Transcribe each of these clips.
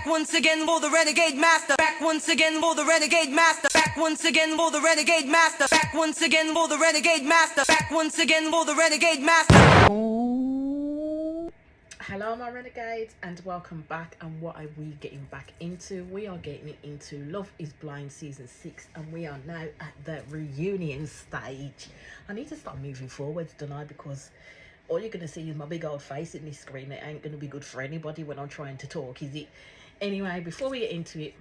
Back once again for the renegade master. Back once again for the renegade master. Back once again for the renegade master. Back once again for the renegade master. Back once again for the renegade master. Hello my renegades and welcome back. And what are we getting back into? We are getting into Love is Blind season 6 and we are now at the reunion stage. I need to start moving forwards, don't I? Because all you're going to see is my big old face in this screen. It ain't going to be good for anybody when I'm trying to talk, is it? Anyway, before we get into it,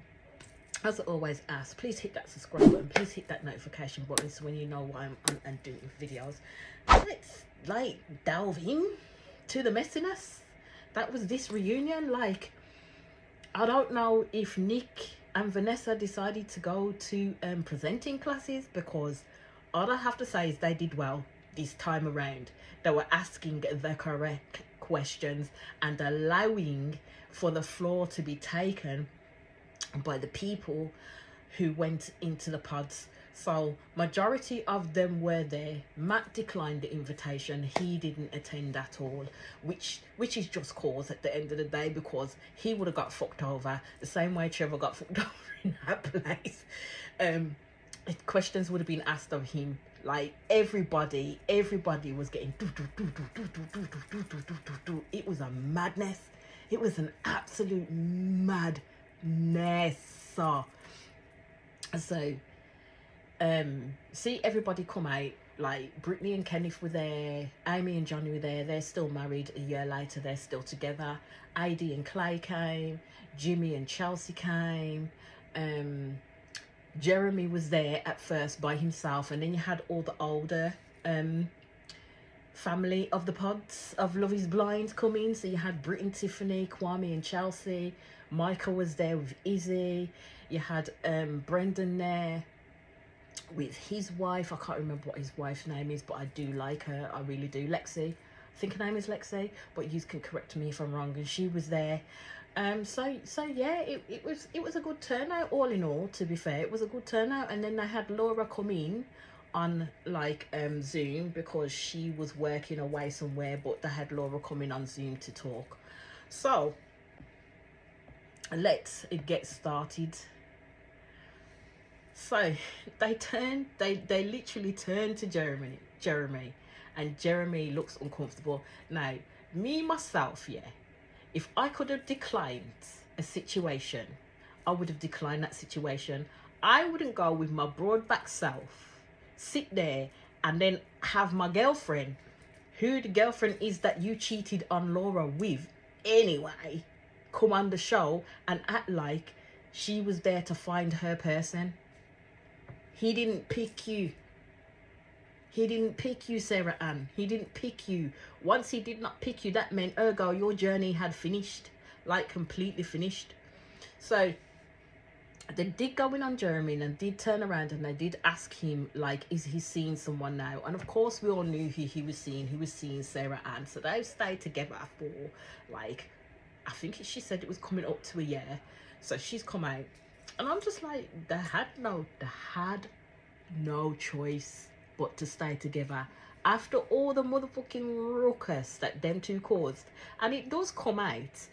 as I always ask, please hit that subscribe button, please hit that notification button so when you know why I'm on and doing videos. Let's delve in to the messiness that was this reunion. I don't know if Nick and Vanessa decided to go to presenting classes, because all I have to say is they did well this time around. They were asking the correct questions and allowing for the floor to be taken by the people who went into the pods. So majority of them were there. Matt declined the invitation. He didn't attend at all, which is just cause at the end of the day, because he would have got fucked over the same way Trevor got fucked over in that place. Questions would have been asked of him. Like everybody was getting it was a madness. It was an absolute madness. So see everybody come out. Like Brittany and Kenneth were there, Amy and Johnny were there. They're still married. A year later they're still together. AD and Clay came, Jimmy and Chelsea came, Jeremy was there at first by himself, and then you had all the older family of the pods of Love is Blind come in. So you had Britt and Tiffany, Kwame and Chelsea, Michael was there with Izzy, you had Brendan there with his wife. I can't remember what his wife's name is, but I do like her, I really do. Lexi, I think her name is Lexi, but you can correct me if I'm wrong. And she was there. So yeah, it was a good turnout all in all. To be fair, it was a good turnout. And then they had Laura come in on Zoom because she was working away somewhere, but they had Laura come in on Zoom to talk. So let's get started. So they literally turned to Jeremy, and Jeremy looks uncomfortable. Now, me myself, yeah, if I could have declined a situation, I would have declined that situation. I wouldn't go with my broad back self, sit there and then have my girlfriend, who the girlfriend is that you cheated on Laura with anyway, come on the show and act like she was there to find her person. He didn't pick you. He didn't pick you, Sarah Ann. He didn't pick you. Once he did not pick you, that meant, ergo, your journey had finished. Like, completely finished. So, they did go in on Jeremy and did turn around and they did ask him, like, is he seeing someone now? And of course, we all knew who he was seeing. He was seeing Sarah Ann. So, they've stayed together for, like, I think she said it was coming up to a year. So, she's come out. And I'm just like, they had no choice but to stay together after all the motherfucking ruckus that them two caused. And it does come out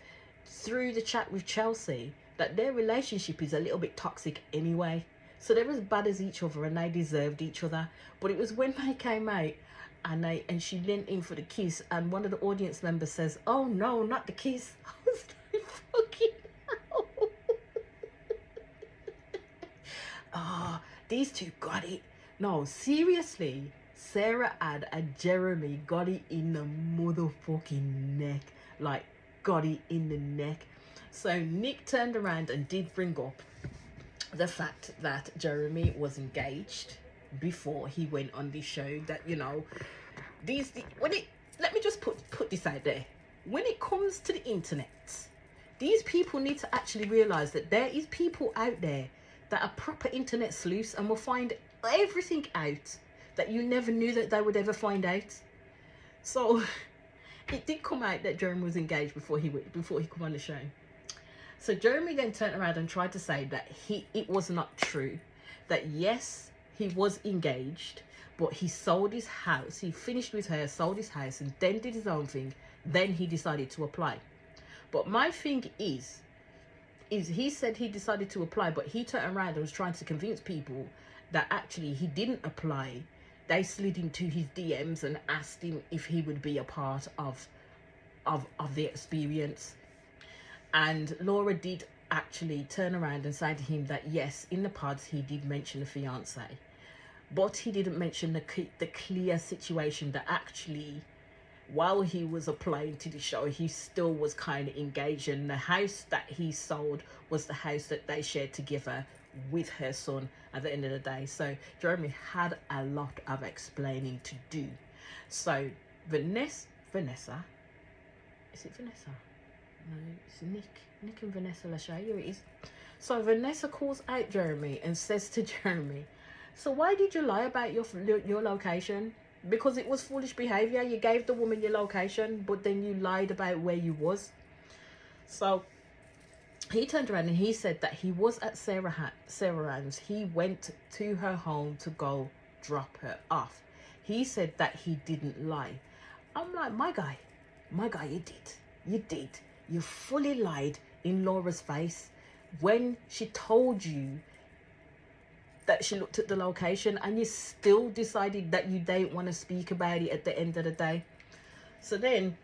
through the chat with Chelsea that their relationship is a little bit toxic anyway. So they're as bad as each other and they deserved each other. But it was when they came out and she leant in for the kiss, and one of the audience members says, "Oh no, not the kiss." I was like, fucking hell. Ah, these two got it. No, seriously, Sarah Ann and Jeremy got it in the motherfucking neck. Like, got it in the neck. So Nick turned around and did bring up the fact that Jeremy was engaged before he went on this show. That, you know, let me just put this out there. When it comes to the internet, these people need to actually realize that there is people out there that are proper internet sleuths and will find everything out that you never knew that they would ever find out. So it did come out that Jeremy was engaged before he come on the show. So Jeremy then turned around and tried to say that it was not true, that yes, he was engaged, but he sold his house. He finished with her, sold his house, and then did his own thing. Then he decided to apply. But my thing is, is he said he decided to apply, but he turned around and was trying to convince people that actually he didn't apply. They slid into his DMs and asked him if he would be a part of the experience. And Laura did actually turn around and say to him that yes, in the pods he did mention a fiance, but he didn't mention the clear situation that actually while he was applying to the show, he still was kind of engaged, and the house that he sold was the house that they shared together with her son at the end of the day. So Jeremy had a lot of explaining to do. So Vanessa, is it Vanessa? No, it's Nick and Vanessa Lachey. Here it is. So Vanessa calls out Jeremy and says to Jeremy, so why did you lie about your location? Because it was foolish behavior. You gave the woman your location, but then you lied about where you was. So he turned around and he said that he was at Sarah Ann's. He went to her home to go drop her off. He said that he didn't lie. I'm like, my guy, you did. You fully lied in Laura's face when she told you that she looked at the location, and you still decided that you didn't want to speak about it at the end of the day. So then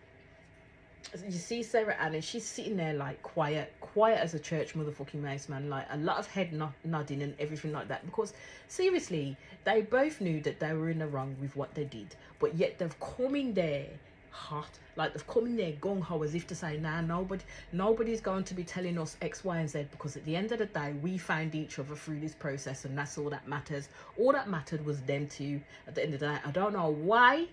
you see Sarah Ann, and she's sitting there like quiet as a church motherfucking mouse, man. Like a lot of head nodding and everything like that, because seriously, they both knew that they were in the wrong with what they did, but yet they've come in there hot, like they've come in there gung-ho, as if to say, nah, nobody's going to be telling us X, Y, and Z, because at the end of the day we found each other through this process, and that's all that matters. All that mattered was them two at the end of the day. I don't know why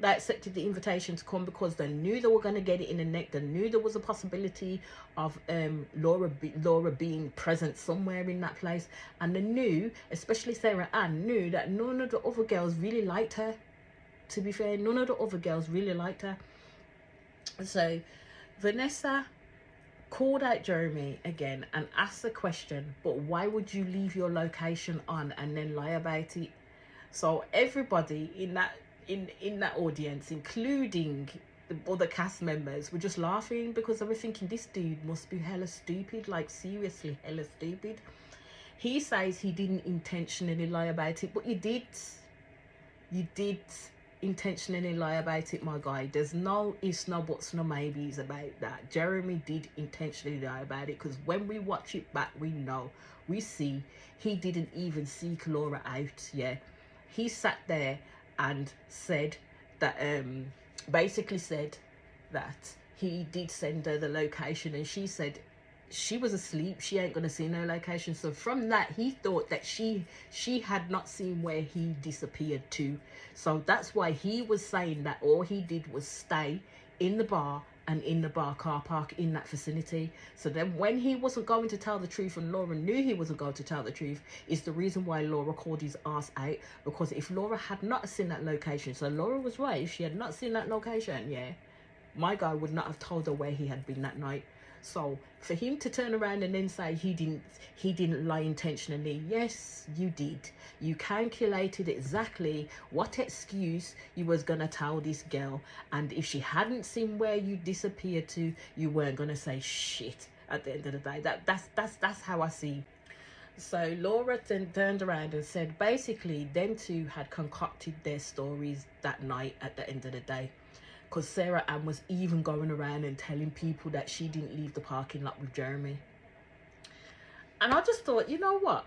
they accepted the invitation to come, because they knew they were going to get it in the neck. They knew there was a possibility of Laura being present somewhere in that place, and they knew, especially Sarah Ann, knew that none of the other girls really liked her. To be fair, none of the other girls really liked her. So Vanessa called out Jeremy again and asked the question, but why would you leave your location on and then lie about it? So everybody in that audience, including the other cast members, were just laughing, because they were thinking, this dude must be hella stupid, like seriously hella stupid. He says he didn't intentionally lie about it, but you did intentionally lie about it, my guy. There's no ifs, no buts, no maybes about that. Jeremy did intentionally lie about it, because when we watch it back, we see he didn't even seek Laura out. Yeah, he sat there and said that basically said that he did send her the location, and she said she was asleep, she ain't gonna see no location. So from that, he thought that she had not seen where he disappeared to. So that's why he was saying that all he did was stay in the bar and in the bar car park in that vicinity. So then when he wasn't going to tell the truth, and Laura knew he wasn't going to tell the truth, is the reason why Laura called his ass out. Because if Laura had not seen that location, so Laura was right, if she had not seen that location, yeah, my guy would not have told her where he had been that night. So for him to turn around and then say he didn't lie intentionally, yes, you did. You calculated exactly what excuse you was gonna tell this girl, and if she hadn't seen where you disappeared to, you weren't gonna say shit at the end of the day. That's how I see. So Laura then turned around and said basically them two had concocted their stories that night at the end of the day. Because Sarah Ann was even going around and telling people that she didn't leave the parking lot with Jeremy. And I just thought, you know what?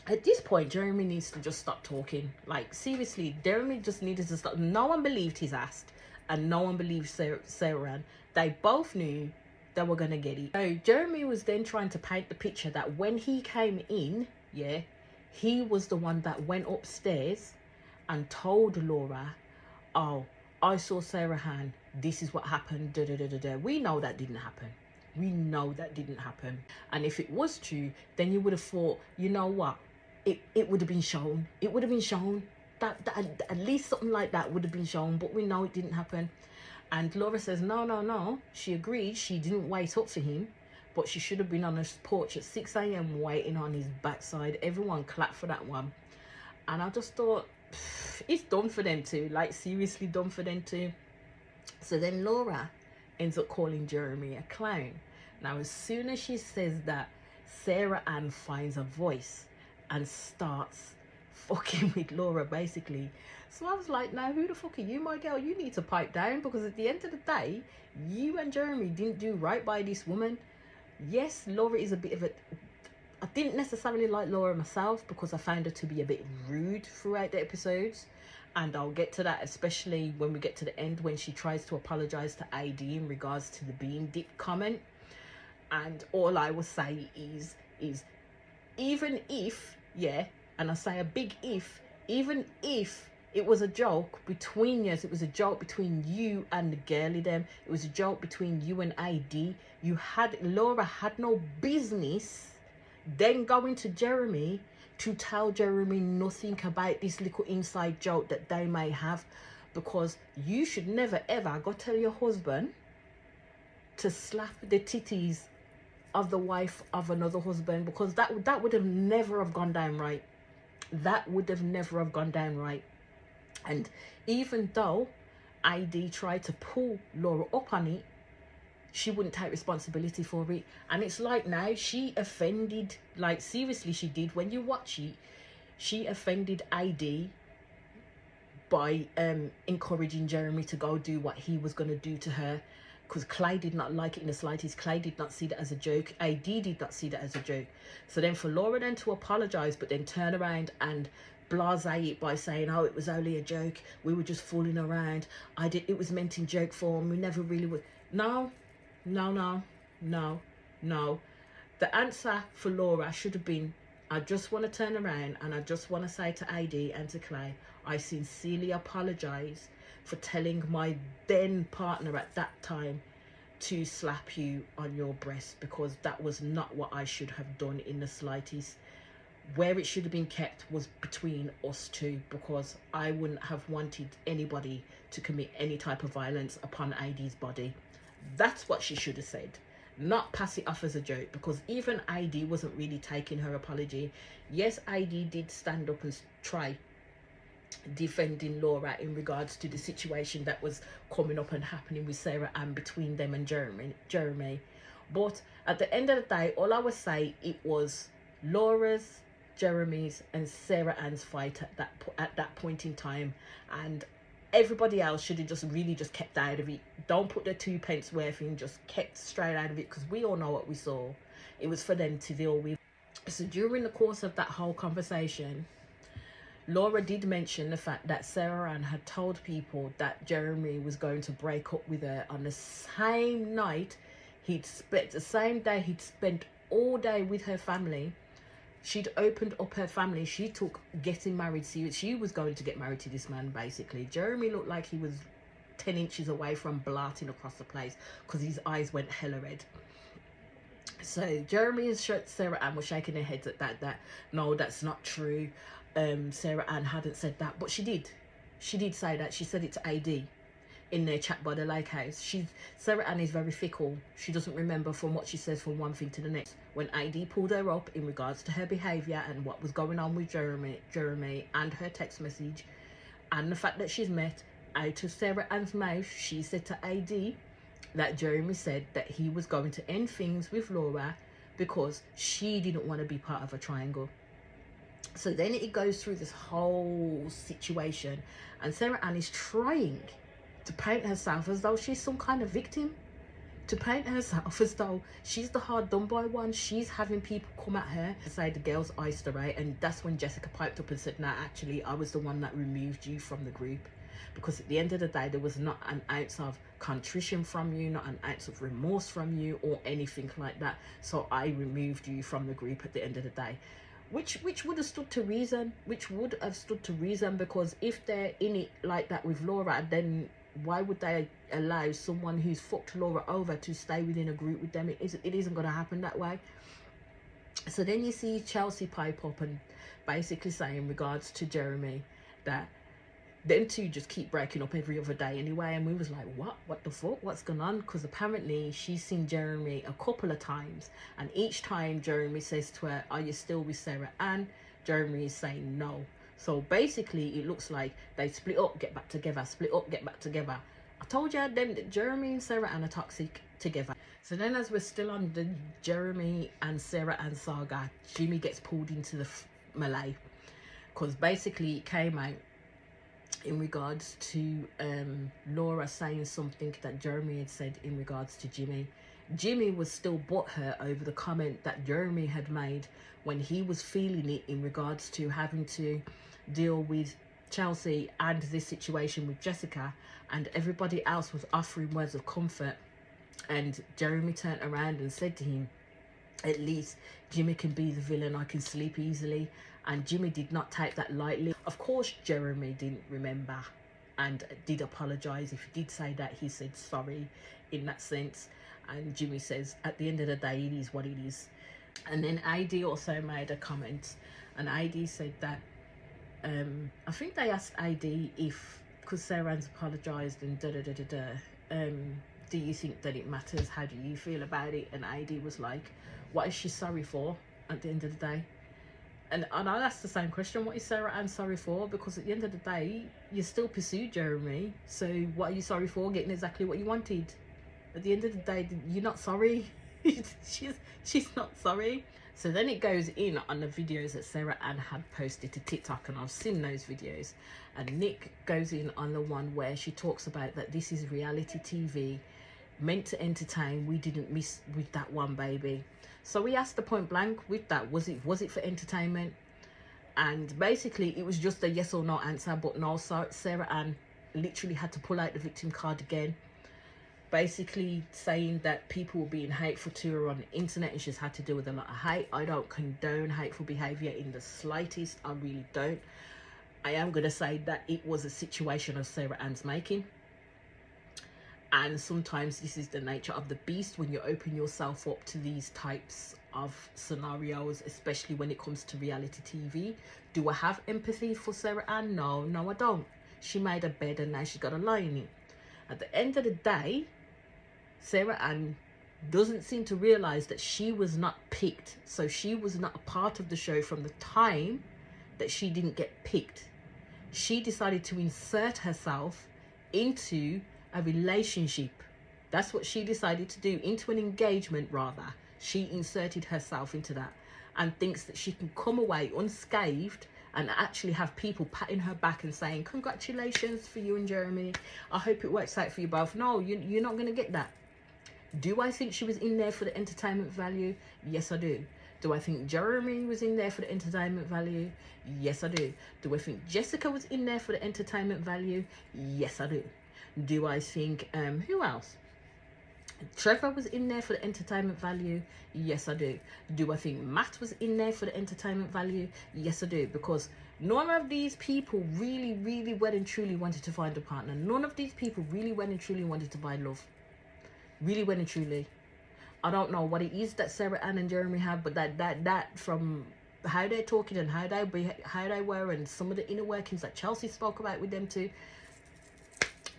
At this point, Jeremy needs to just stop talking. Like, seriously, Jeremy just needed to stop. No one believed his ass, and no one believed Sarah Ann. They both knew they were going to get it. So Jeremy was then trying to paint the picture that when he came in, yeah, he was the one that went upstairs and told Laura, oh, I saw Sarah Ann, this is what happened, da da da da da. We know that didn't happen. We know that didn't happen. And if it was true, then you would have thought, you know what? It would have been shown. It would have been shown. That at least something like that would have been shown, but we know it didn't happen. And Laura says, no. She agreed. She didn't wait up for him, but she should have been on his porch at 6 a.m. waiting on his backside. Everyone clapped for that one. And I just thought, it's done for them too, like seriously done for them too. So then Laura ends up calling Jeremy a clown, Now, as soon as she says that, Sarah Ann finds a voice and starts fucking with Laura, basically. So I was like, now, who the fuck are you, my girl? You need to pipe down, because at the end of the day, you and Jeremy didn't do right by this woman. Yes, Laura is a bit of a... I didn't necessarily like Laura myself, because I found her to be a bit rude throughout the episodes. And I'll get to that, especially when we get to the end, when she tries to apologize to AD in regards to the bean dip comment. And all I will say is even if, yeah, and I say a big if, even if it was a joke between us, it was a joke between you and the girly them, it was a joke between you and AD, Laura had no business then going to Jeremy to tell Jeremy nothing about this little inside joke that they may have, because you should never ever go tell your husband to slap the titties of the wife of another husband, because that would have never have gone down right. That would have never have gone down right. And even though ID tried to pull Laura up on it, she wouldn't take responsibility for it. And it's like, now she offended, like seriously she did. When you watch it, she offended ID by encouraging Jeremy to go do what he was going to do to her, because Clay did not like it in the slightest. Clay did not see that as a joke. AD did not see that as a joke. So then for Laura then to apologise, but then turn around and blase it by saying, oh, it was only a joke, we were just fooling around, it was meant in joke form, we never really would. No. The answer for Laura should have been, I just want to turn around and I just want to say to AD and to Clay, I sincerely apologise for telling my then partner at that time to slap you on your breast, because that was not what I should have done in the slightest. Where it should have been kept was between us two, because I wouldn't have wanted anybody to commit any type of violence upon AD's body. That's what she should have said, not pass it off as a joke, because even ID wasn't really taking her apology. Yes, ID did stand up and try defending Laura in regards to the situation that was coming up and happening with Sarah Ann between them and Jeremy. But at the end of the day, all I would say, it was Laura's, Jeremy's and Sarah Ann's fight at that point in time, and everybody else should have just really just kept out of it. Don't put their 2 pence worth in, just kept straight out of it, because we all know what we saw. It was for them to deal with. So during the course of that whole conversation, Laura did mention the fact that Sarah Ann had told people that Jeremy was going to break up with her on the same night the same day he'd spent all day with her family. She'd opened up her family. She took getting married serious. She was going to get married to this man, basically. Jeremy looked like he was 10 inches away from blarting across the place, because his eyes went hella red. So Jeremy and Sarah Ann were shaking their heads at that no, that's not true. Sarah Ann hadn't said that, but she did say that. She said it to AD in their chat by the lake house. Sarah Ann is very fickle. She doesn't remember from what she says from one thing to the next. When AD pulled her up in regards to her behaviour and what was going on with Jeremy and her text message, and the fact that she's met, out of Sarah Ann's mouth, she said to AD that Jeremy said that he was going to end things with Laura because she didn't want to be part of a triangle. So then it goes through this whole situation, and Sarah Ann is trying to paint herself as though she's some kind of victim, to paint herself as though she's the hard done by one. She's having people come at her and say the girl's iced her out, and that's when Jessica piped up and said, nah, actually I was the one that removed you from the group, because at the end of the day there was not an ounce of contrition from you, not an ounce of remorse from you or anything like that, so I removed you from the group at the end of the day. Which would have stood to reason, because if they're in it like that with Laura, then why would they allow someone who's fucked Laura over to stay within a group with them? It isn't going to happen that way. So then you see Chelsea pipe up and basically say in regards to Jeremy that them two just keep breaking up every other day anyway, and we was like, what the fuck, what's going on? Because apparently she's seen Jeremy a couple of times, and each time Jeremy says to her, are you still with Sarah Ann? Jeremy is saying no. So basically it looks like they split up, get back together, split up, get back together. I told you them that Jeremy and Sarah Ann are toxic together. So then, as we're still on the Jeremy and Sarah Ann saga, Jimmy gets pulled into the melee, because basically it came out in regards to Laura saying something that Jeremy had said in regards to Jimmy. Jimmy was still butthurt over the comment that Jeremy had made when he was feeling it in regards to having to deal with Chelsea and this situation with Jessica, and everybody else was offering words of comfort, and Jeremy turned around and said to him, at least Jimmy can be the villain, I can sleep easily. And Jimmy did not take that lightly. Of course Jeremy didn't remember and did apologize. If he did say that, he said sorry in that sense. And Jimmy says at the end of the day, it is what it is. And then AD also made a comment, and AD said that I think they asked AD if, because Sarah's apologized and do you think that it matters? How do you feel about it? And AD was like, what is she sorry for at the end of the day? And I asked the same question, what is Sarah Ann sorry for? Because at the end of the day, you still pursued Jeremy. So what are you sorry for? Getting exactly what you wanted. At the end of the day, you're not sorry. she's not sorry. So then it goes in on the videos that Sarah Ann had posted to TikTok, and I've seen those videos. And Nick goes in on the one where she talks about that this is reality TV, meant to entertain. We didn't miss with that one, baby. So we asked the point blank with that, was it for entertainment? And basically it was just a yes or no answer. But no, Sarah Ann literally had to pull out the victim card again, basically saying that people were being hateful to her on the internet and she's had to deal with a lot of hate. I don't condone hateful behavior in the slightest. I really don't. I am going to say that it was a situation of Sarah Ann's making. And sometimes this is the nature of the beast when you open yourself up to these types of scenarios, especially when it comes to reality TV. Do I have empathy for Sarah Ann? No, I don't. She made a bed and now she's got to lie in it. At the end of the day, Sarah Ann doesn't seem to realise that she was not picked. So she was not a part of the show from the time that she didn't get picked. She decided to insert herself into a relationship. That's what she decided to do, into an engagement rather. She inserted herself into that and thinks that she can come away unscathed and actually have people patting her back and saying, congratulations for you and Jeremy, I hope it works out for you both. No, you're not going to get that. Do I think she was in there for the entertainment value? Yes, I do. Do I think Jeremy was in there for the entertainment value? Yes, I do. Do I think Jessica was in there for the entertainment value? Yes, I do. Do I think, who else? Trevor was in there for the entertainment value? Yes, I do. Do I think Matt was in there for the entertainment value? Yes, I do. Because none of these people really, really well and truly wanted to find a partner. None of these people really well and truly wanted to find love. Really well and truly. I don't know what it is that Sarah Ann and Jeremy have, but that from how they're talking and how they were, and some of the inner workings that Chelsea spoke about with them too.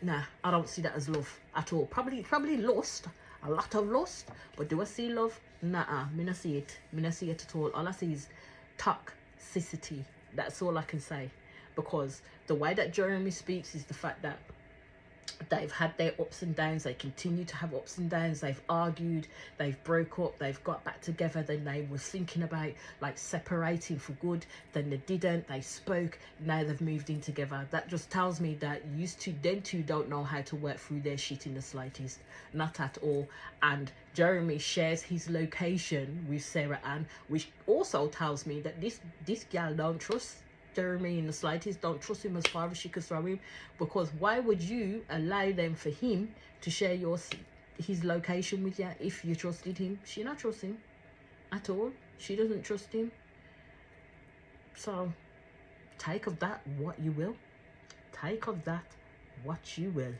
Nah, I don't see that as love at all. Probably lust, a lot of lust, but do I see love? Nah, me not see it. Me not see it at all. All I see is toxicity. That's all I can say, because the way that Jeremy speaks is the fact that they've had their ups and downs. They continue to have ups and downs. They've argued, they've broke up, they've got back together, then they were thinking about like separating for good, then they didn't, they spoke, now they've moved in together. That just tells me that them two don't know how to work through their shit in the slightest, not at all. And Jeremy shares his location with Sarah Ann, which also tells me that this gal don't trust Jeremy in the slightest, don't trust him as far as she could throw him. Because why would you allow them for him to share his location with you if you trusted him? She not trust him at all. She doesn't trust him. So take of that what you will. Take of that what you will.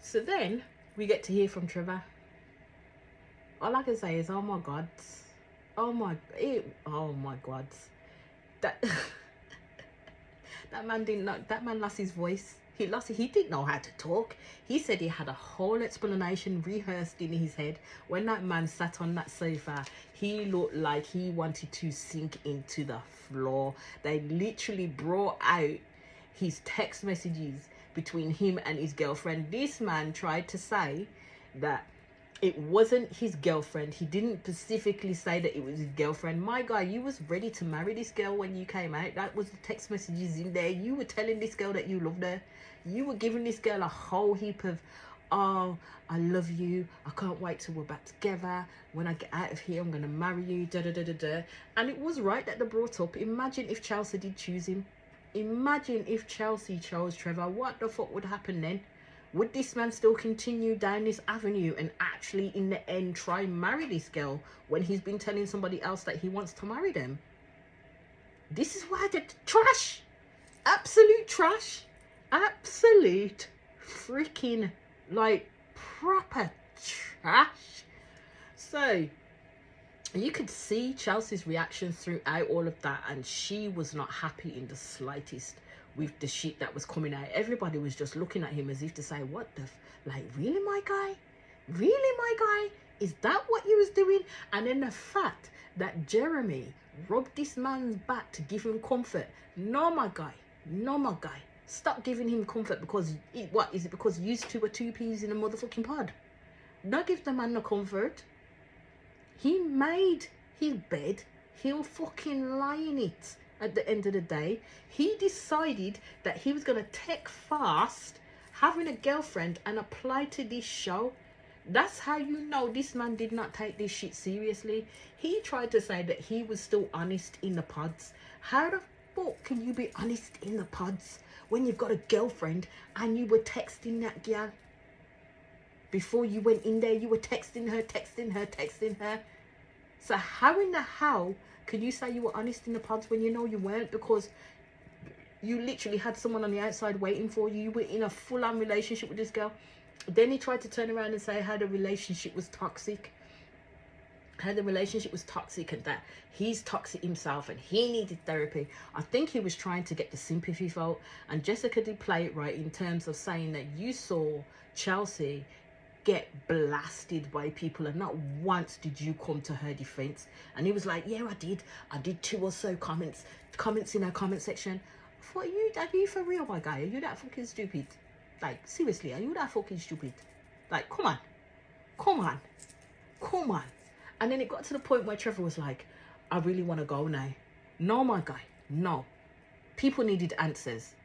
So then we get to hear from Trevor. All I can say is, oh my God, that that man didn't know. That man lost his voice. He didn't know how to talk. He said he had a whole explanation rehearsed in his head. When that man sat on that sofa, he looked like he wanted to sink into the floor. They literally brought out his text messages between him and his girlfriend. This man tried to say that it wasn't his girlfriend. He didn't specifically say that it was his girlfriend. My guy, you was ready to marry this girl when you came out. That was the text messages in there. You were telling this girl that you loved her. You were giving this girl a whole heap of, oh, I love you, I can't wait till we're back together, when I get out of here I'm gonna marry you, da da da da da. And it was right that they brought up, imagine if Chelsea did choose him. Imagine if Chelsea chose Trevor. What the fuck would happen then? Would this man still continue down this avenue and actually in the end try and marry this girl when he's been telling somebody else that he wants to marry them? This is why they're trash. Absolute trash. Absolute freaking, like, proper trash. So you could see Chelsea's reactions throughout all of that, and she was not happy in the slightest with the shit that was coming out. Everybody was just looking at him as if to say, what the like, really, my guy? Really, my guy? Is that what you was doing? And then the fact that Jeremy rubbed this man's back to give him comfort. No, my guy. No, my guy. Stop giving him comfort because, what is it, because you two are two peas in a motherfucking pod? Don't give the man no comfort. He made his bed. He'll fucking lie in it. At the end of the day, he decided that he was going to take fast having a girlfriend and apply to this show. That's how you know this man did not take this shit seriously. He tried to say that he was still honest in the pods. How the fuck can you be honest in the pods when you've got a girlfriend and you were texting that girl? Before you went in there, you were texting her. So how in the hell can you say you were honest in the pods when you know you weren't? Because you literally had someone on the outside waiting for you. You were in a full-on relationship with this girl. Then he tried to turn around and say how the relationship was toxic. How the relationship was toxic and that he's toxic himself and he needed therapy. I think he was trying to get the sympathy vote. And Jessica did play it right in terms of saying that you saw Chelsea get blasted by people and not once did you come to her defense. And he was like, yeah, I did 2 or so comments in her comment section. Are you for real, my guy? Are you that fucking stupid? Like, seriously, are you that fucking stupid? Like, come on. And then it got to the point where Trevor was like, I really want to go now. No, my guy, no. People needed answers.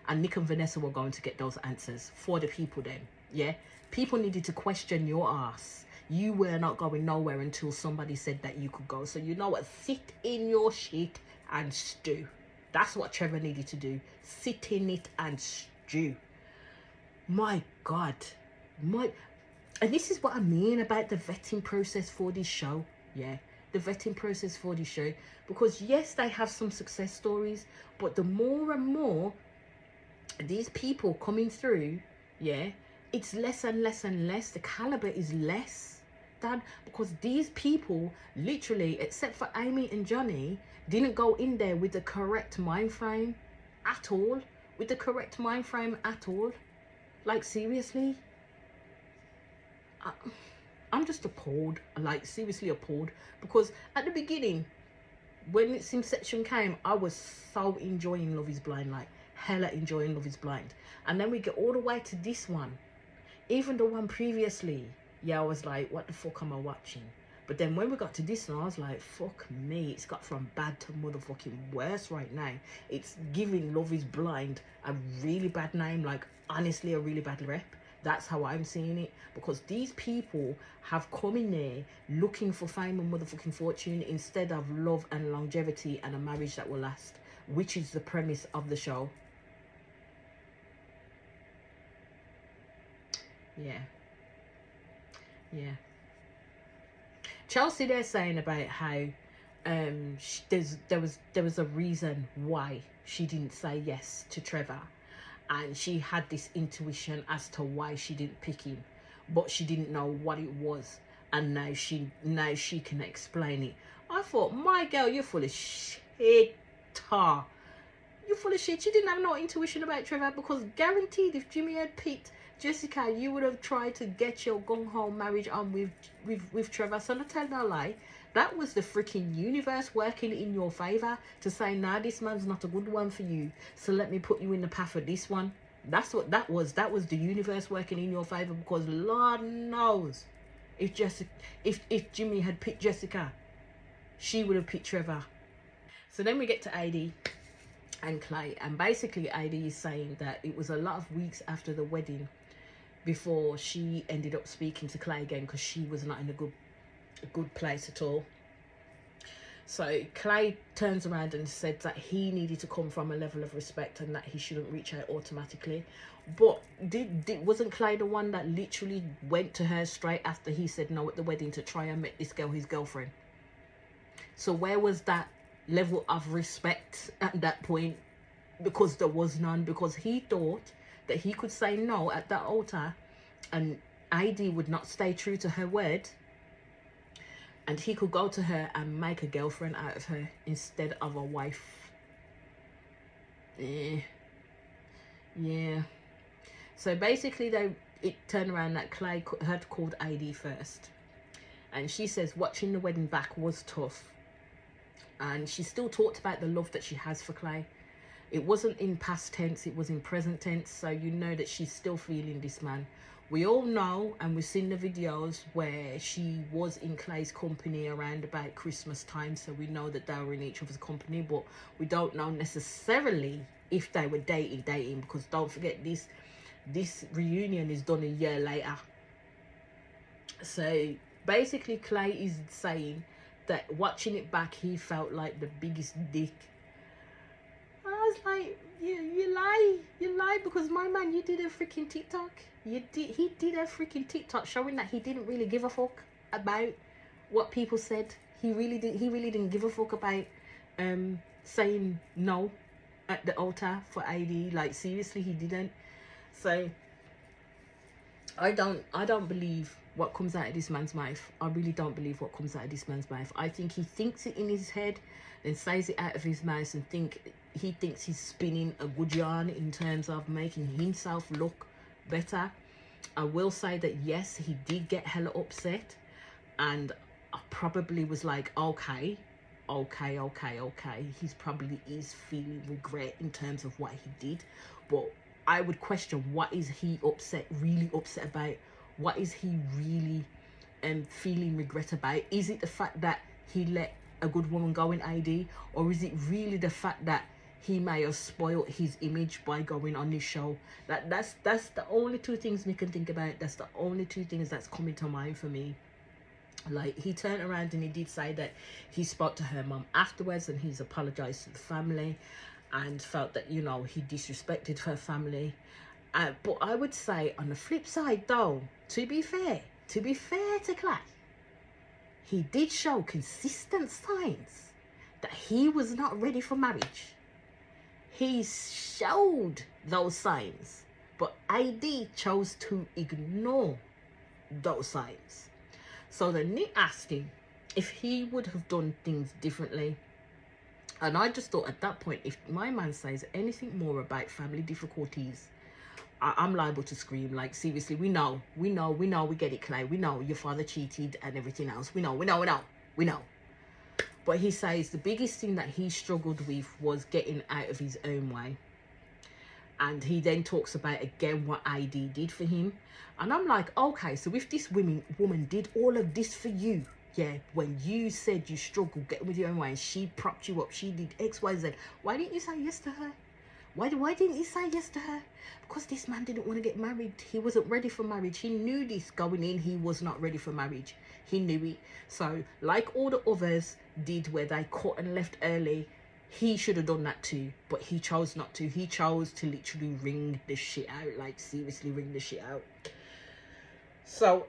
And Nick and Vanessa were going to get those answers for the people then, yeah? People needed to question your ass. You were not going nowhere until somebody said that you could go. So you know what? Sit in your shit and stew. That's what Trevor needed to do. Sit in it and stew. My God. And this is what I mean about the vetting process for this show. Yeah. The vetting process for this show. Because yes, they have some success stories. But the more and more these people coming through, yeah, it's less and less and less. The caliber is less, Dad, because these people literally, except for Amy and Johnny, didn't go in there with the correct mind frame at all. Like, seriously, I'm just appalled. Like, seriously appalled. Because at the beginning, when its Inception came, I was so enjoying Love is Blind, like hella enjoying Love is Blind. And then we get all the way to this one. Even the one previously, yeah, I was like, what the fuck am I watching? But then when we got to this one, I was like, fuck me, it's got from bad to motherfucking worse right now. It's giving Love is Blind a really bad name, like honestly a really bad rep. That's how I'm seeing it. Because these people have come in there looking for fame and motherfucking fortune instead of love and longevity and a marriage that will last, which is the premise of the show. Yeah. Chelsea, they're saying about how there was a reason why she didn't say yes to Trevor, and she had this intuition as to why she didn't pick him, but she didn't know what it was, and now she can explain it. I thought, my girl, you're full of shit. You're full of shit. You didn't have no intuition about Trevor, because guaranteed if Jimmy had picked Jessica, you would have tried to get your gung-ho marriage on with Trevor. So not tell no lie. That was the freaking universe working in your favour to say, nah, this man's not a good one for you. So let me put you in the path of this one. That's what that was. That was the universe working in your favor, because Lord knows, if Jessica, if Jimmy had picked Jessica, she would have picked Trevor. So then we get to AD and Clay, and basically AD is saying that it was a lot of weeks after the wedding before she ended up speaking to Clay again, because she was not in a good place at all. So Clay turns around and said that he needed to come from a level of respect and that he shouldn't reach out automatically. But wasn't Clay the one that literally went to her straight after he said no at the wedding to try and make this girl his girlfriend? So where was that level of respect at that point? Because there was none, because he thought that he could say no at that altar and AD would not stay true to her word, and he could go to her and make a girlfriend out of her instead of a wife. Yeah. So basically it turned around that Clay had called AD first, and she says watching the wedding back was tough, and she still talked about the love that she has for Clay. It wasn't in past tense, it was in present tense, so you know that she's still feeling this man. We all know, and we've seen the videos where she was in Clay's company around about Christmas time, so we know that they were in each other's company, but we don't know necessarily if they were dating, because don't forget, this reunion is done a year later. So basically Clay is saying that watching it back, he felt like the biggest dick. I was like, you lie, because my man, you did a freaking TikTok. He did a freaking TikTok showing that he didn't really give a fuck about what people said. He really didn't give a fuck about saying no at the altar for AD. Like, seriously, he didn't. So I don't believe what comes out of this man's mouth. I really don't believe what comes out of this man's mouth. I think he thinks it in his head, then says it out of his mouth, and he thinks he's spinning a good yarn in terms of making himself look better. I will say that yes, he did get hella upset, and I probably was like, okay, he's probably is feeling regret in terms of what he did, but I would question, what is he really upset about? What is he really feeling regret about? Is it the fact that he let a good woman go in AD, or is it really the fact that he may have spoiled his image by going on this show? That's the only two things we can think about. That's the only two things that's coming to mind for me. Like, he turned around and he did say that he spoke to her mum afterwards and he's apologized to the family and felt that, you know, he disrespected her family. But I would say on the flip side though, to be fair to Clay, he did show consistent signs that he was not ready for marriage. He showed those signs, but AD chose to ignore those signs. So then Nick asked him if he would have done things differently. And I just thought at that point, if my man says anything more about family difficulties, I'm liable to scream. Like, seriously, we know, we get it, Clay. We know your father cheated and everything else. We know. But he says the biggest thing that he struggled with was getting out of his own way. And he then talks about again what AD did for him. And I'm like, okay, so if this woman did all of this for you, yeah, when you said you struggled getting with your own way and she propped you up, she did X, Y, Z, why didn't you say yes to her? Why didn't you say yes to her? Because this man didn't want to get married. He wasn't ready for marriage. He knew this going in. He was not ready for marriage. He knew it. So like all the others did where they cut and left early, he should have done that too, but he chose not to. He chose to literally wring the shit out, like seriously wring the shit out. So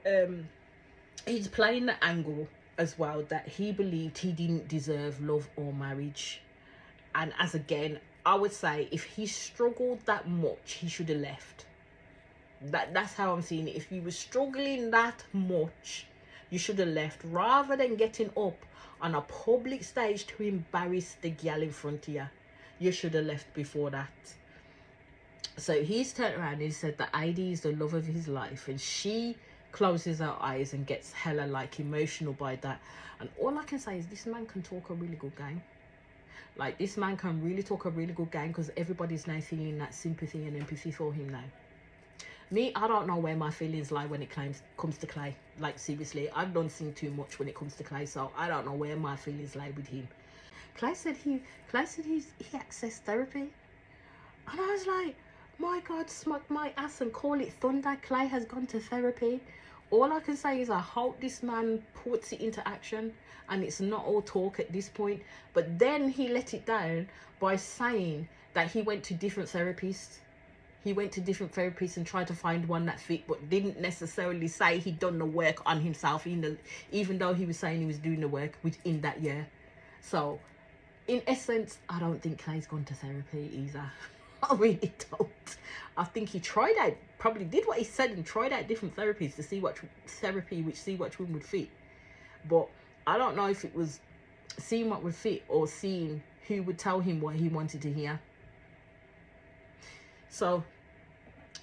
he's playing the angle as well that he believed he didn't deserve love or marriage. And as again, I would say if he struggled that much, he should have left. That's how I'm seeing it. If you were struggling that much, you should have left, rather than getting up on a public stage to embarrass the gal in front of you. You should have left before that. So he's turned around and he said that AD is the love of his life, and she closes her eyes and gets hella like emotional by that. And all I can say is this man can talk a really good game. Like, this man can really talk a really good game because everybody's now feeling that sympathy and empathy for him now. Me, I don't know where my feelings lie when it comes to Clay. Like, seriously, I don't sing too much when it comes to Clay, so I don't know where my feelings lie with him. Clay said he accessed therapy, and I was like, my God, smack my ass and call it thunder. Clay has gone to therapy. All I can say is I hope this man puts it into action and it's not all talk at this point. But then he let it down by saying that he went to different therapists. He went to different therapists and tried to find one that fit, but didn't necessarily say he'd done the work on himself, even though he was saying he was doing the work within that year. So, in essence, I don't think Clay's gone to therapy either. I really don't. I think he tried out, probably did what he said and tried out different therapies to see which one would fit. But I don't know if it was seeing what would fit or seeing who would tell him what he wanted to hear. So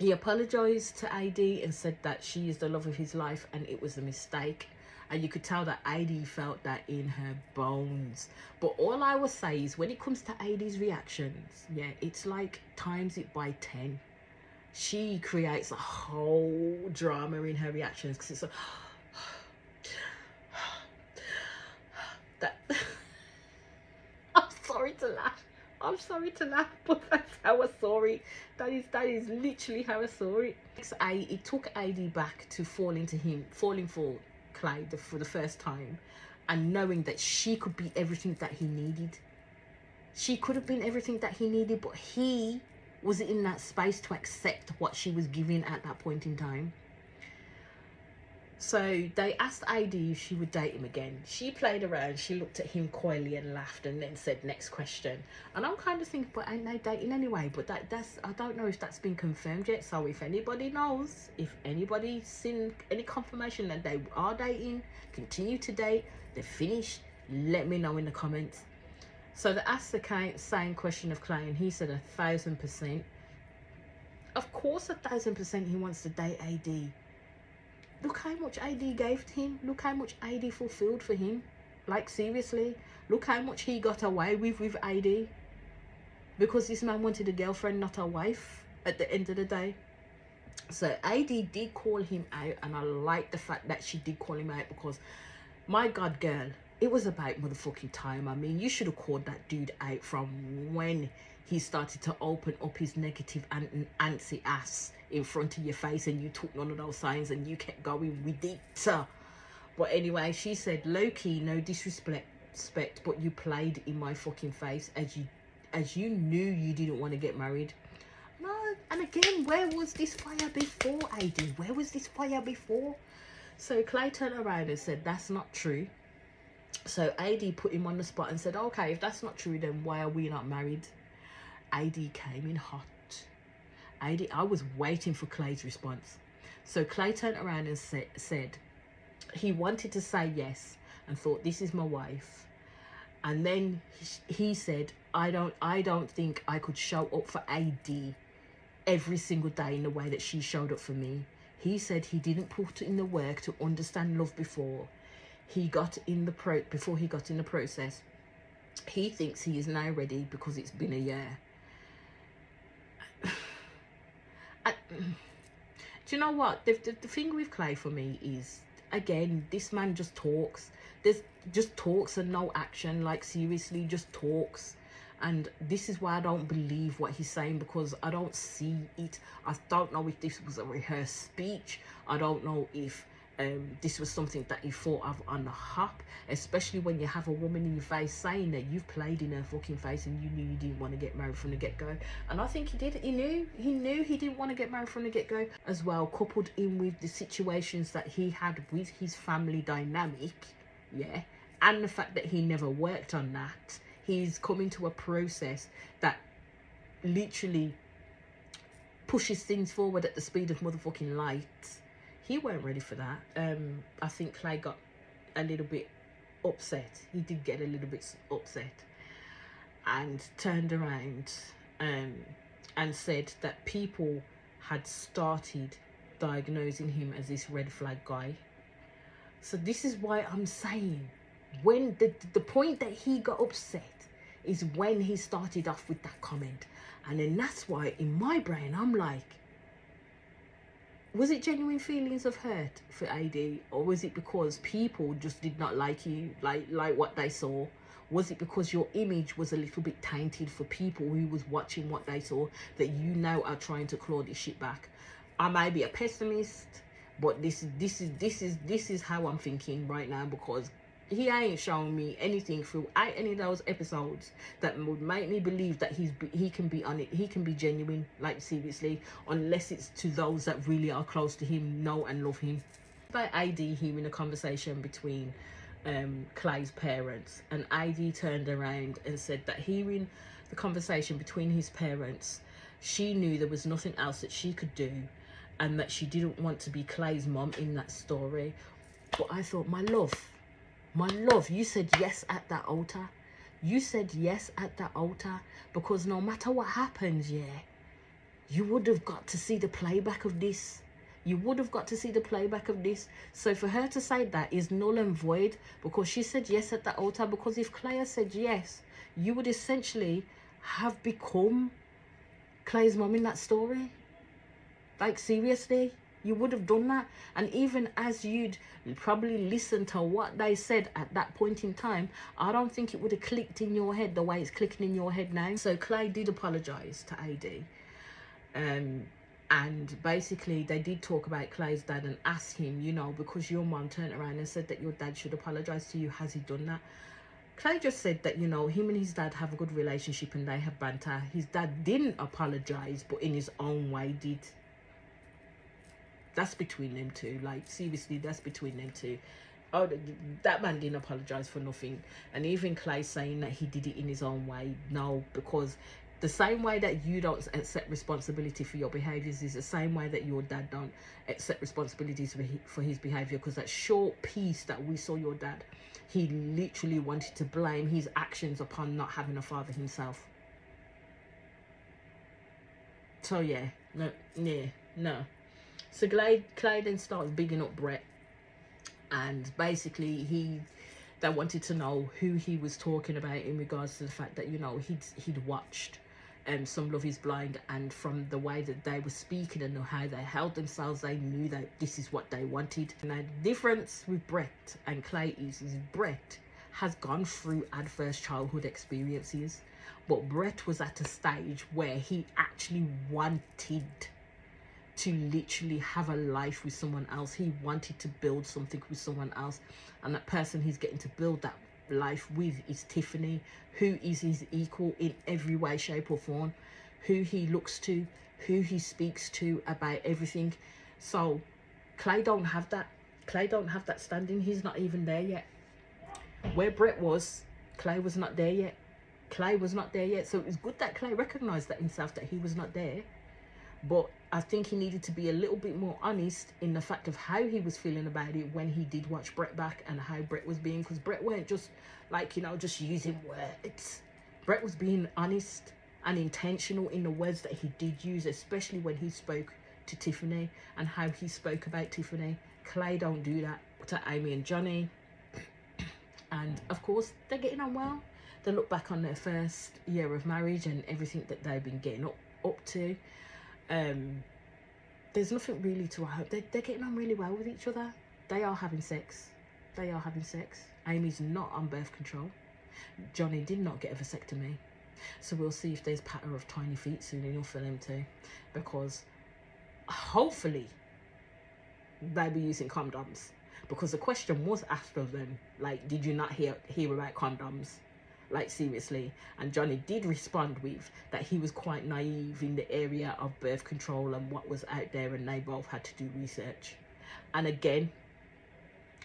he apologized to AD and said that she is the love of his life and it was a mistake. And you could tell that AD felt that in her bones. But all I will say is when it comes to AD's reactions, yeah, it's like times it by 10. She creates a whole drama in her reactions because it's like that. I'm sorry to laugh, but that's how I saw it. That is literally how I saw it. It took AD back to falling for Clay for the first time, and knowing that she could be everything that he needed. She could have been everything that he needed, but he was in that space to accept what she was giving at that point in time. So they asked AD if she would date him again. She played around, she looked at him coyly and laughed and then said, next question. And I'm kind of thinking, but ain't they dating anyway? But that's I don't know if that's been confirmed yet. So if anybody knows, if anybody's seen any confirmation that they are dating, continue to date, they're finished, let me know in the comments. So they asked the same question of Clay and he said 1,000%. Of course 1,000% he wants to date AD. Look how much AD gave to him. Look how much AD fulfilled for him. Like, seriously. Look how much he got away with AD. Because this man wanted a girlfriend, not a wife, at the end of the day. So AD did call him out. And I like the fact that she did call him out. Because, my God, girl, it was about motherfucking time. I mean, you should have called that dude out from when he started to open up his negative and antsy ass in front of your face, and you took none of those signs and you kept going with it. But anyway, she said, low-key, no disrespect, but you played in my fucking face as you knew you didn't want to get married. No, and again, where was this fire before, AD? Where was this fire before? So Clay turned around and said, that's not true. So AD put him on the spot and said, okay, if that's not true, then why are we not married? AD came in hot. I was waiting for Clay's response. So Clay turned around and said he wanted to say yes and thought, this is my wife. And then he said, I don't think I could show up for AD every single day in the way that she showed up for me. He said he didn't put in the work to understand love before he got in the process. He thinks he is now ready because it's been a year. Do you know what? The thing with Clay for me is, again, this man just talks. There's just talks and no action. Like, seriously, just talks. And this is why I don't believe what he's saying, because I don't see it. I don't know if this was a rehearsed speech. I don't know if this was something that he thought of on the hop, especially when you have a woman in your face saying that you've played in her fucking face and you knew you didn't want to get married from the get-go. And I think he did. He knew he didn't want to get married from the get-go as well, coupled in with the situations that he had with his family dynamic, yeah, and the fact that he never worked on that. He's coming to a process that literally pushes things forward at the speed of motherfucking light. He weren't ready for that. I think Clay got a little bit upset. He did get a little bit upset and turned around and said that people had started diagnosing him as this red flag guy. So this is why I'm saying, when the point that he got upset is when he started off with that comment. And then that's why in my brain I'm like, was it genuine feelings of hurt for AD, or was it because people just did not like you, like what they saw? Was it because your image was a little bit tainted for people who was watching what they saw, that you now are trying to claw this shit back? I might be a pessimist, but this is how I'm thinking right now, because he ain't showing me anything through any of those episodes that would make me believe that he can be on it, he can be genuine, like seriously, unless it's to those that really are close to him, know and love him. By AD hearing a conversation between Clay's parents, and AD turned around and said that hearing the conversation between his parents, she knew there was nothing else that she could do, and that she didn't want to be Clay's mom in that story. But I thought, my love, you said yes at that altar. You said yes at that altar, because no matter what happens, yeah, you would have got to see the playback of this. You would have got to see the playback of this. So for her to say that is null and void, because she said yes at that altar. Because if Clay had said yes, you would essentially have become Clay's mom in that story. Like seriously, you would have done that. And even as you'd probably listen to what they said at that point in time, I don't think it would have clicked in your head the way it's clicking in your head now. So Clay did apologize to AD, and basically they did talk about Clay's dad and asked him, you know, because your mom turned around and said that your dad should apologize to you, has he done that? Clay just said that, you know, him and his dad have a good relationship and they have banter. His dad didn't apologize, but in his own way did. That's between them two. Like seriously, that's between them two. Oh, that man didn't apologize for nothing. And even Clay saying that he did it in his own way, no, because the same way that you don't accept responsibility for your behaviors is the same way that your dad don't accept responsibilities for his behavior. Because that short piece that we saw your dad, he literally wanted to blame his actions upon not having a father himself. So yeah, no. So Clay then starts bigging up Brett, and basically they wanted to know who he was talking about in regards to the fact that, you know, he'd watched some Love is Blind, and from the way that they were speaking and how they held themselves, they knew that this is what they wanted. Now the difference with Brett and Clay is Brett has gone through adverse childhood experiences, but Brett was at a stage where he actually wanted to literally have a life with someone else. He wanted to build something with someone else, and that person he's getting to build that life with is Tiffany, who is his equal in every way, shape or form, who he looks to, who he speaks to about everything. So Clay don't have that. Clay don't have that standing. He's not even there yet. Where Brett was, Clay was not there yet. Clay was not there yet. So it was good that Clay recognized that himself, that he was not there. But I think he needed to be a little bit more honest in the fact of how he was feeling about it when he did watch Brett back, and how Brett was being, because Brett weren't just like, you know, just using words. Brett was being honest and intentional in the words that he did use, especially when he spoke to Tiffany and how he spoke about Tiffany. Clay don't do that to Amy and Johnny. And of course, they're getting on well. They look back on their first year of marriage and everything that they've been getting up to. There's nothing really to hope. They're getting on really well with each other. They are having sex. Amy's not on birth control. Johnny did not get a vasectomy. So we'll see if there's patter of tiny feet soon enough for them too, because hopefully they'll be using condoms, because the question was asked of them, like, did you not hear about condoms? Like seriously. And Johnny did respond with that he was quite naive in the area of birth control and what was out there, and they both had to do research. And again,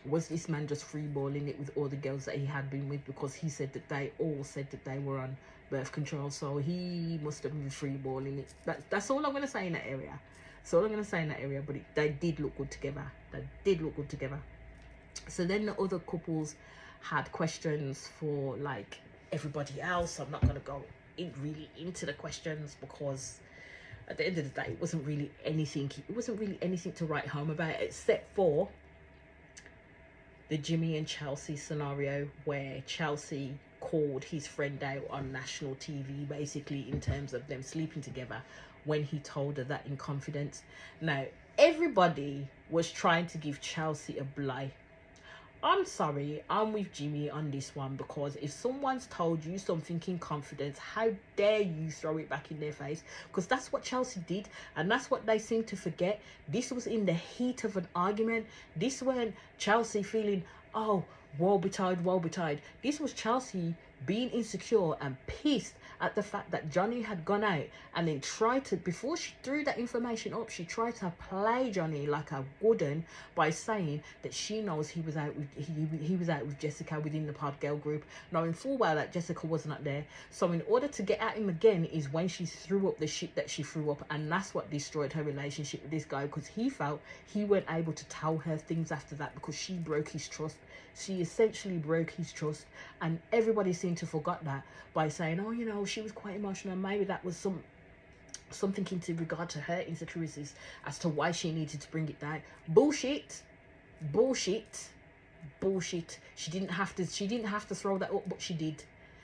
was this man just freeballing it with all the girls that he had been with? Because he said that they all said that they were on birth control, so he must have been freeballing it. That's all I'm going to say in that area. But they did look good together. So then the other couples had questions for like everybody else. I'm not going to go really into the questions, because at the end of the day, it wasn't really anything to write home about, except for the Jimmy and Chelsea scenario, where Chelsea called his friend out on national TV, basically in terms of them sleeping together, when he told her that in confidence. Now, everybody was trying to give Chelsea a bly. I'm sorry, I'm with Jimmy on this one, because if someone's told you something in confidence, how dare you throw it back in their face? Because that's what Chelsea did, and that's what they seem to forget. This was in the heat of an argument. This weren't Chelsea feeling, oh, woe betide, woe betide. This was Chelsea being insecure and pissed at the fact that Johnny had gone out, and then tried to, before she threw that information up, she tried to play Johnny like a wooden by saying that she knows he was out with he was out with Jessica within the Pod Girl group, knowing full well that Jessica was not there. So in order to get at him again is when she threw up the shit that she threw up, and that's what destroyed her relationship with this guy, because he felt he weren't able to tell her things after that because she broke his trust. She essentially broke his trust, and everybody seemed to forget that by saying, oh, you know, she was quite emotional, maybe that was something into regard to her insecurities as to why she needed to bring it down. Bullshit. She didn't have to throw that up, but she did.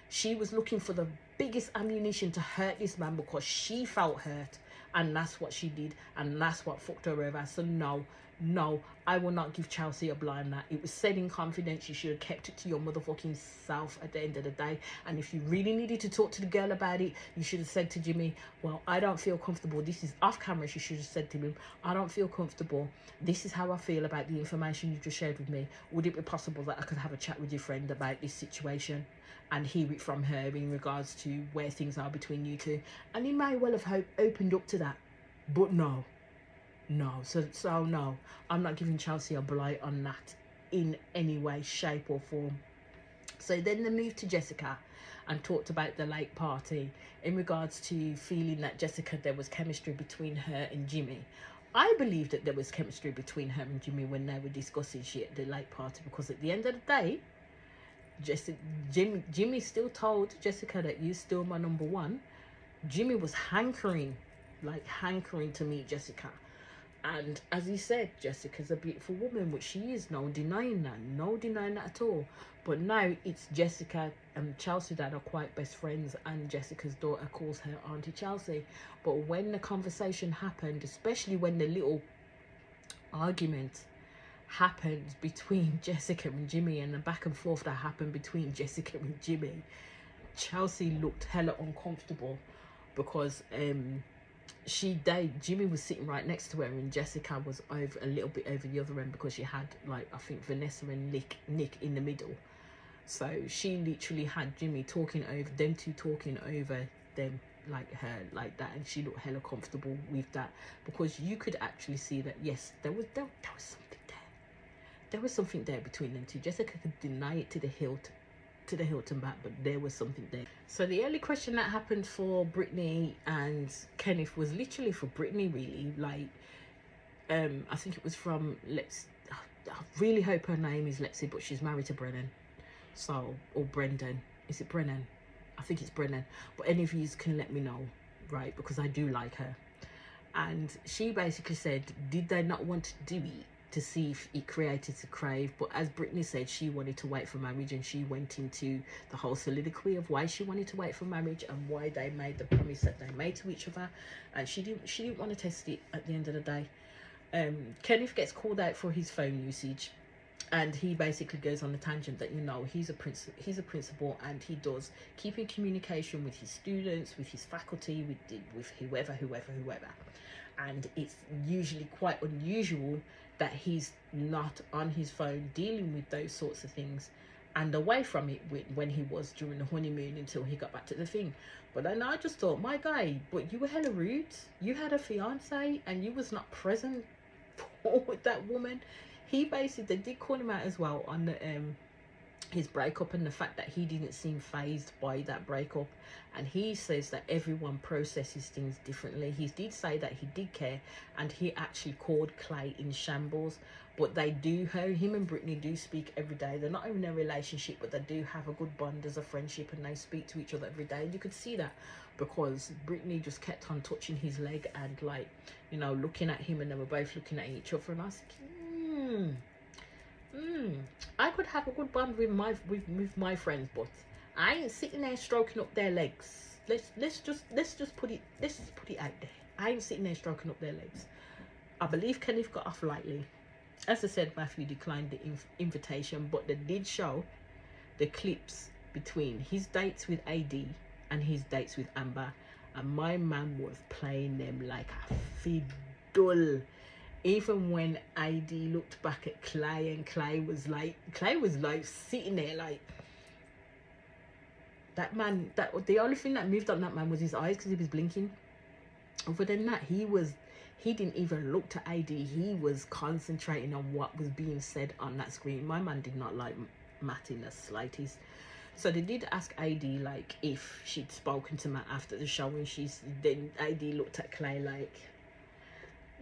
She was looking for the biggest ammunition to hurt this man because she felt hurt, and that's what she did, and that's what fucked her over. So no, I will not give Chelsea a blind that. It was said in confidence. You should have kept it to your motherfucking self at the end of the day. And if you really needed to talk to the girl about it, you should have said to Jimmy, well, I don't feel comfortable. This is off camera. She should have said to him, I don't feel comfortable. This is how I feel about the information you just shared with me. Would it be possible that I could have a chat with your friend about this situation and hear it from her in regards to where things are between you two? And he may well have opened up to that, but no. So no, I'm not giving Chelsea a blight on that in any way, shape or form. So then they moved to Jessica and talked about the lake party in regards to feeling that Jessica, there was chemistry between her and Jimmy. I believe that there was chemistry between her and Jimmy when they were discussing shit at the lake party, because at the end of the day, Jimmy still told Jessica that you're still my number one. Jimmy was hankering to meet Jessica. And as he said, Jessica's a beautiful woman, which she is, no denying that at all. But now it's Jessica and Chelsea that are quite best friends, and Jessica's daughter calls her Auntie Chelsea. But when the conversation happened, especially when the little argument happened between Jessica and Jimmy, and the back and forth that happened between Jessica and Jimmy, Chelsea looked hella uncomfortable because Jimmy was sitting right next to her, and Jessica was over a little bit over the other end because she had, like, I think Vanessa and Nick in the middle. So she literally had Jimmy talking over them two, talking over them like her like that, and she looked hella comfortable with that, because you could actually see that yes, there was something there. There was something there between them two. Jessica could deny it to the hilt and back, but there was something there. So the early question that happened for Brittany and Kenneth was literally for Brittany, really. Like, I think it was from I really hope her name is Lexi, but she's married to Brennan. So, or Brendan. Is it Brennan? I think it's Brennan. But any of you can let me know, right? Because I do like her. And she basically said, did they not want to do it to see if it created a crave? But as Brittany said, she wanted to wait for marriage, and she went into the whole soliloquy of why she wanted to wait for marriage and why they made the promise that they made to each other, and she didn't want to test it at the end of the day. Kenneth gets called out for his phone usage, and he basically goes on a tangent that, you know, he's a principal, and he does keep in communication with his students, with his faculty, with whoever, and it's usually quite unusual that he's not on his phone dealing with those sorts of things, and away from it when he was during the honeymoon until he got back to the thing. But then I just thought, my guy, but you were hella rude. You had a fiance and you was not present for that woman. He basically, they did call him out as well on the his breakup, and the fact that he didn't seem phased by that breakup, and he says that everyone processes things differently. He did say that he did care, and he actually called Clay in shambles, but they do, him and Brittany do speak every day. They're not in a relationship, but they do have a good bond as a friendship, and they speak to each other every day. And you could see that because Brittany just kept on touching his leg and, like, you know, looking at him, and they were both looking at each other, and I was like, I could have a good bond with my friends, but I ain't sitting there stroking up their legs. Let's just put it out there. I ain't sitting there stroking up their legs. I believe Kenneth got off lightly. As I said, Matthew declined the invitation, but they did show the clips between his dates with AD and his dates with Amber, and my man was playing them like a fiddle. Even when AD looked back at Clay, and Clay was like sitting there like, that man, that the only thing that moved on that man was his eyes, because he was blinking. Other than that, he didn't even look to AD. He was concentrating on what was being said on that screen. My man did not like Matt in the slightest. So they did ask AD like if she'd spoken to Matt after the show, and then AD looked at Clay like,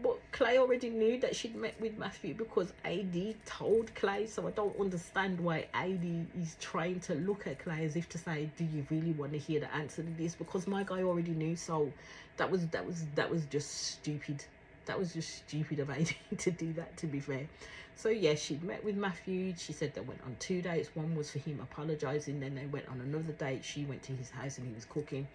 but Clay already knew that she'd met with Matthew because AD told Clay. So I don't understand why AD is trying to look at Clay as if to say, do you really want to hear the answer to this? Because my guy already knew. So that was just stupid. That was just stupid of AD to do that, to be fair. So yeah, she'd met with Matthew. She said they went on 2 dates. One was for him apologizing. Then they went on another date. She went to his house and he was cooking.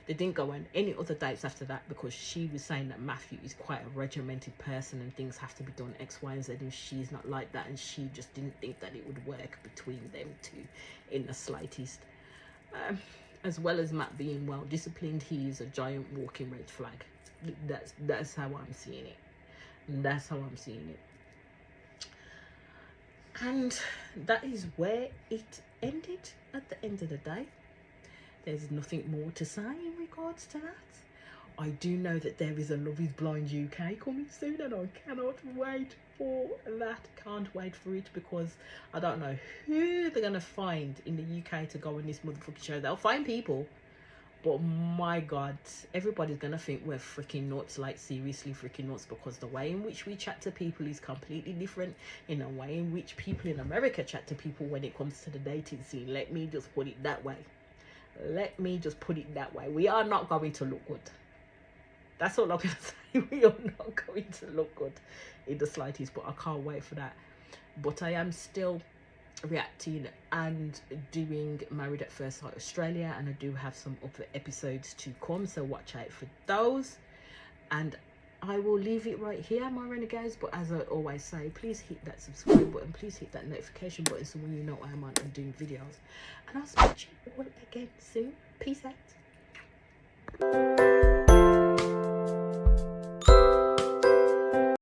They didn't go on any other dates after that because she was saying that Matthew is quite a regimented person and things have to be done X, Y, and Z, and she's not like that, and she just didn't think that it would work between them two in the slightest. As well as Matt being well disciplined, he is a giant walking red flag. That's how I'm seeing it. That's how I'm seeing it. And that is where it ended at the end of the day. There's nothing more to say in regards to that. I do know that there is a Love is Blind UK coming soon, and I cannot wait for that. Can't wait for it, because I don't know who they're going to find in the UK to go on this motherfucking show. They'll find people, but my God, everybody's going to think we're freaking nuts, like seriously freaking nuts, because the way in which we chat to people is completely different in the way in which people in America chat to people when it comes to the dating scene. Let me just put it that way. Let me just put it that way. We are not going to look good. That's all I'm going to say. We are not going to look good in the slightest, but I can't wait for that. But I am still reacting and doing Married at First Sight Australia, and I do have some other episodes to come, so watch out for those. And I will leave it right here, my renegades. But as I always say, please hit that subscribe button, please hit that notification button, so when you know I'm on and doing videos. And I'll speak to you all again soon. Peace out.